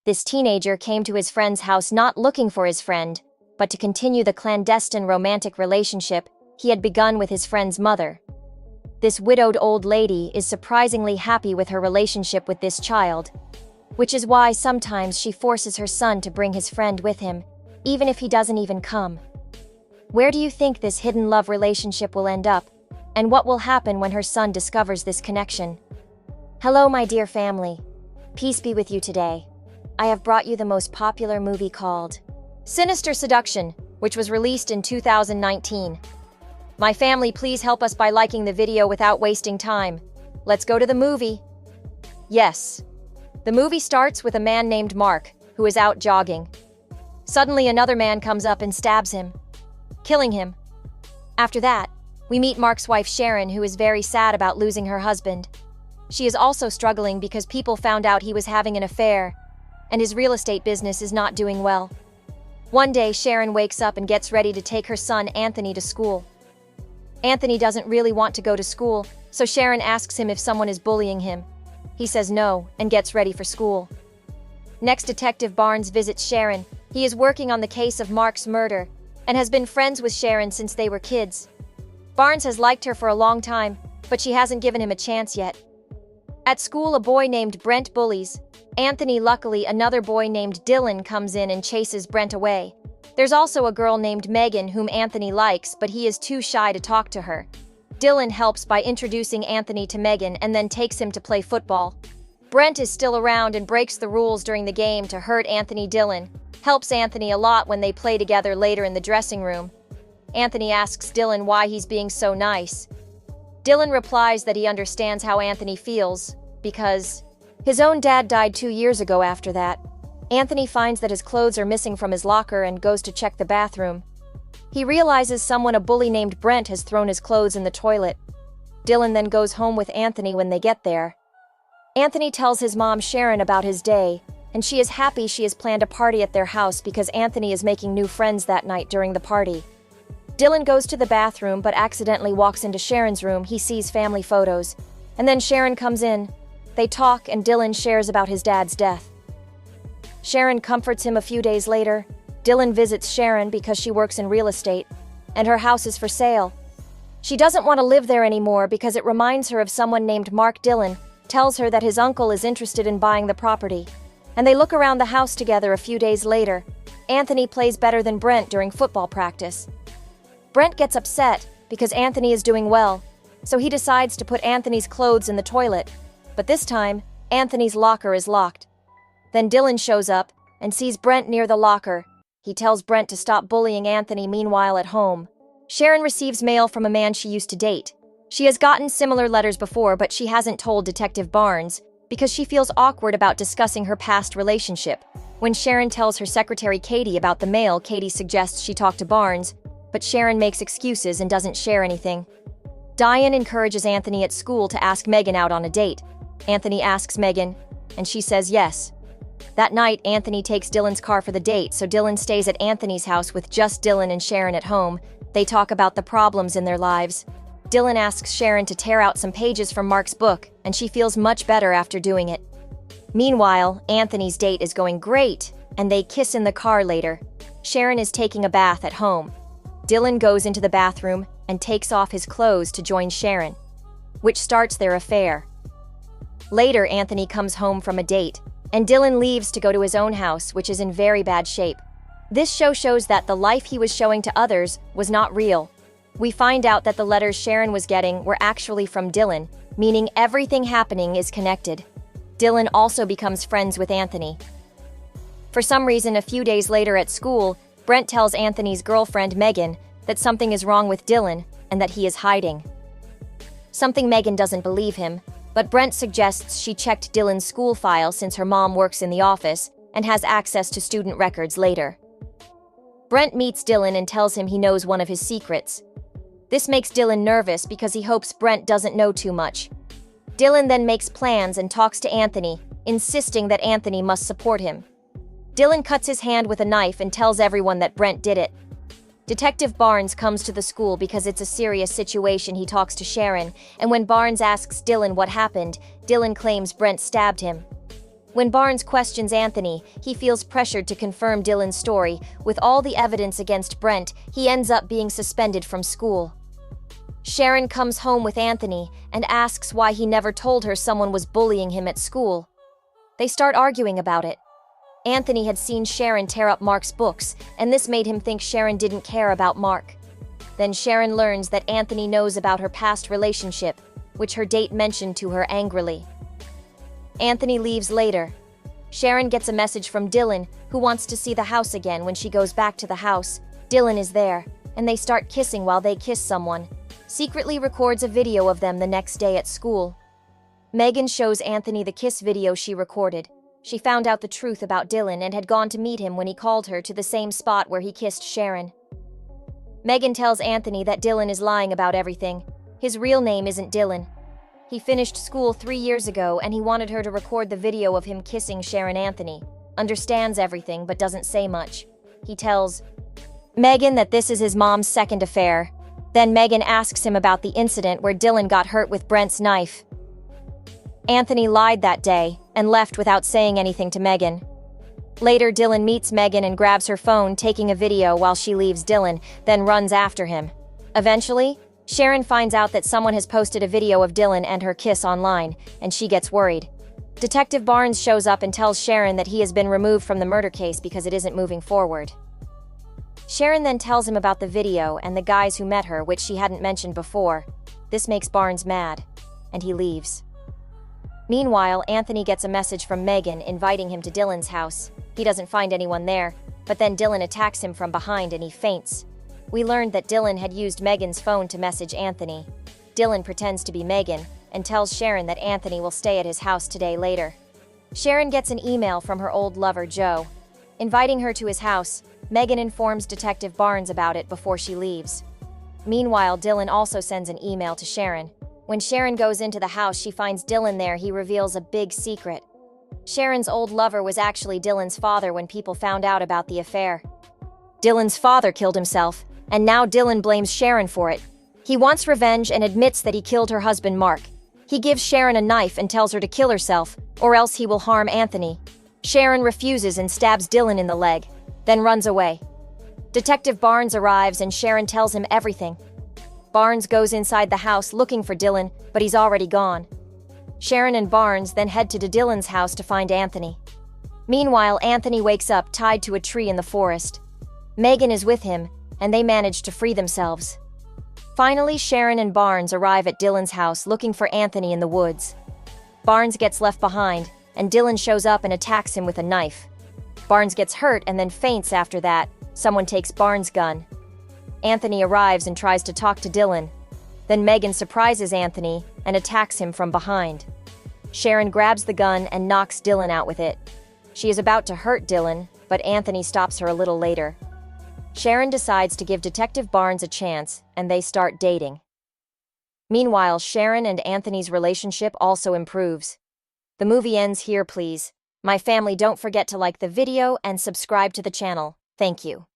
This teenager came to his friend's house not looking for his friend, but to continue the clandestine romantic relationship he had begun with his friend's mother. This widowed old lady is surprisingly happy with her relationship with this child, which is why sometimes she forces her son to bring his friend with him, even if he doesn't even come. Where do you think this hidden love relationship will end up, and what will happen when her son discovers this connection? Hello, my dear family. Peace be with you today. I have brought you the most popular movie called Sinister Seduction, which was released in 2019. My family, please help us by liking the video without wasting time. Let's go to the movie. Yes. The movie starts with a man named Mark, who is out jogging. Suddenly, another man comes up and stabs him, killing him. After that, we meet Mark's wife Sharon, who is very sad about losing her husband. She is also struggling because people found out he was having an affair, and his real estate business is not doing well. One day, Sharon wakes up and gets ready to take her son Anthony to school. Anthony doesn't really want to go to school, so Sharon asks him if someone is bullying him. He says no and gets ready for school. Next, Detective Barnes visits Sharon. He is working on the case of Mark's murder and has been friends with Sharon since they were kids. Barnes has liked her for a long time, but she hasn't given him a chance yet. At school, a boy named Brent bullies Anthony. Luckily, another boy named Dylan comes in and chases Brent away. There's also a girl named Megan whom Anthony likes, but he is too shy to talk to her. Dylan helps by introducing Anthony to Megan and then takes him to play football. Brent is still around and breaks the rules during the game to hurt Anthony. Dylan helps Anthony a lot when they play together later in the dressing room. Anthony asks Dylan why he's being so nice. Dylan replies that he understands how Anthony feels, because his own dad died 2 years ago. After that, Anthony finds that his clothes are missing from his locker and goes to check the bathroom. He realizes a bully named Brent has thrown his clothes in the toilet. Dylan then goes home with Anthony when they get there. Anthony tells his mom Sharon about his day, and she is happy she has planned a party at their house because Anthony is making new friends that night during the party. Dylan goes to the bathroom but accidentally walks into Sharon's room. He sees family photos, and then Sharon comes in. They talk and Dylan shares about his dad's death. Sharon comforts him a few days later. Dylan visits Sharon because she works in real estate, and her house is for sale. She doesn't want to live there anymore because it reminds her of someone named Mark. Dylan tells her that his uncle is interested in buying the property, and they look around the house together. A few days later, Anthony plays better than Brent during football practice. Brent gets upset because Anthony is doing well, so he decides to put Anthony's clothes in the toilet, but this time, Anthony's locker is locked. Then Dylan shows up and sees Brent near the locker. He tells Brent to stop bullying Anthony. Meanwhile, at home, Sharon receives mail from a man she used to date. She has gotten similar letters before, but she hasn't told Detective Barnes because she feels awkward about discussing her past relationship. When Sharon tells her secretary Katie about the mail, Katie suggests she talk to Barnes, but Sharon makes excuses and doesn't share anything. Diane encourages Anthony at school to ask Megan out on a date. Anthony asks Megan, and she says yes. That night, Anthony takes Dylan's car for the date, so Dylan stays at Anthony's house with just Dylan and Sharon at home. They talk about the problems in their lives. Dylan asks Sharon to tear out some pages from Mark's book, and she feels much better after doing it. Meanwhile, Anthony's date is going great, and they kiss in the car later. Sharon is taking a bath at home. Dylan goes into the bathroom and takes off his clothes to join Sharon, which starts their affair. Later, Anthony comes home from a date, and Dylan leaves to go to his own house, which is in very bad shape. This show shows that the life he was showing to others was not real. We find out that the letters Sharon was getting were actually from Dylan, meaning everything happening is connected. Dylan also becomes friends with Anthony. For some reason, a few days later at school, Brent tells Anthony's girlfriend Megan that something is wrong with Dylan and that he is hiding. Something Megan doesn't believe him, but Brent suggests she checked Dylan's school file since her mom works in the office and has access to student records later. Brent meets Dylan and tells him he knows one of his secrets. This makes Dylan nervous because he hopes Brent doesn't know too much. Dylan then makes plans and talks to Anthony, insisting that Anthony must support him. Dylan cuts his hand with a knife and tells everyone that Brent did it. Detective Barnes comes to the school because it's a serious situation. He talks to Sharon, and when Barnes asks Dylan what happened, Dylan claims Brent stabbed him. When Barnes questions Anthony, he feels pressured to confirm Dylan's story. With all the evidence against Brent, he ends up being suspended from school. Sharon comes home with Anthony and asks why he never told her someone was bullying him at school. They start arguing about it. Anthony had seen Sharon tear up Mark's books, and this made him think Sharon didn't care about Mark. Then Sharon learns that Anthony knows about her past relationship, which her date mentioned to her angrily. Anthony leaves later. Sharon gets a message from Dylan, who wants to see the house again. When she goes back to the house, Dylan is there, and they start kissing while they kiss someone. Secretly records a video of them the next day at school. Megan shows Anthony the kiss video she recorded. She found out the truth about Dylan and had gone to meet him when he called her to the same spot where he kissed Sharon. Megan tells Anthony that Dylan is lying about everything. His real name isn't Dylan. He finished school 3 years ago and he wanted her to record the video of him kissing Sharon. Anthony understands everything but doesn't say much. He tells Megan that this is his mom's second affair. Then Megan asks him about the incident where Dylan got hurt with Brent's knife. Anthony lied that day and left without saying anything to Megan. Later, Dylan meets Megan and grabs her phone, taking a video while she leaves Dylan, then runs after him. Eventually, Sharon finds out that someone has posted a video of Dylan and her kiss online, and she gets worried. Detective Barnes shows up and tells Sharon that he has been removed from the murder case because it isn't moving forward. Sharon then tells him about the video and the guys who met her, which she hadn't mentioned before. This makes Barnes mad, and he leaves. Meanwhile, Anthony gets a message from Megan inviting him to Dylan's house. He doesn't find anyone there, but then Dylan attacks him from behind and he faints. We learned that Dylan had used Megan's phone to message Anthony. Dylan pretends to be Megan and tells Sharon that Anthony will stay at his house today later. Sharon gets an email from her old lover, Joe, inviting her to his house. Megan informs Detective Barnes about it before she leaves. Meanwhile, Dylan also sends an email to Sharon. When Sharon goes into the house, she finds Dylan there. He reveals a big secret. Sharon's old lover was actually Dylan's father when people found out about the affair. Dylan's father killed himself, and now Dylan blames Sharon for it. He wants revenge and admits that he killed her husband, Mark. He gives Sharon a knife and tells her to kill herself, or else he will harm Anthony. Sharon refuses and stabs Dylan in the leg, then runs away. Detective Barnes arrives and Sharon tells him everything. Barnes goes inside the house looking for Dylan, but he's already gone. Sharon and Barnes then head to Dylan's house to find Anthony. Meanwhile, Anthony wakes up tied to a tree in the forest. Megan is with him, and they manage to free themselves. Finally, Sharon and Barnes arrive at Dylan's house looking for Anthony in the woods. Barnes gets left behind, and Dylan shows up and attacks him with a knife. Barnes gets hurt and then faints after that. Someone takes Barnes' gun. Anthony arrives and tries to talk to Dylan. Then Megan surprises Anthony and attacks him from behind. Sharon grabs the gun and knocks Dylan out with it. She is about to hurt Dylan, but Anthony stops her a little later. Sharon decides to give Detective Barnes a chance, and they start dating. Meanwhile, Sharon and Anthony's relationship also improves. The movie ends here, please. My family, don't forget to like the video and subscribe to the channel. Thank you.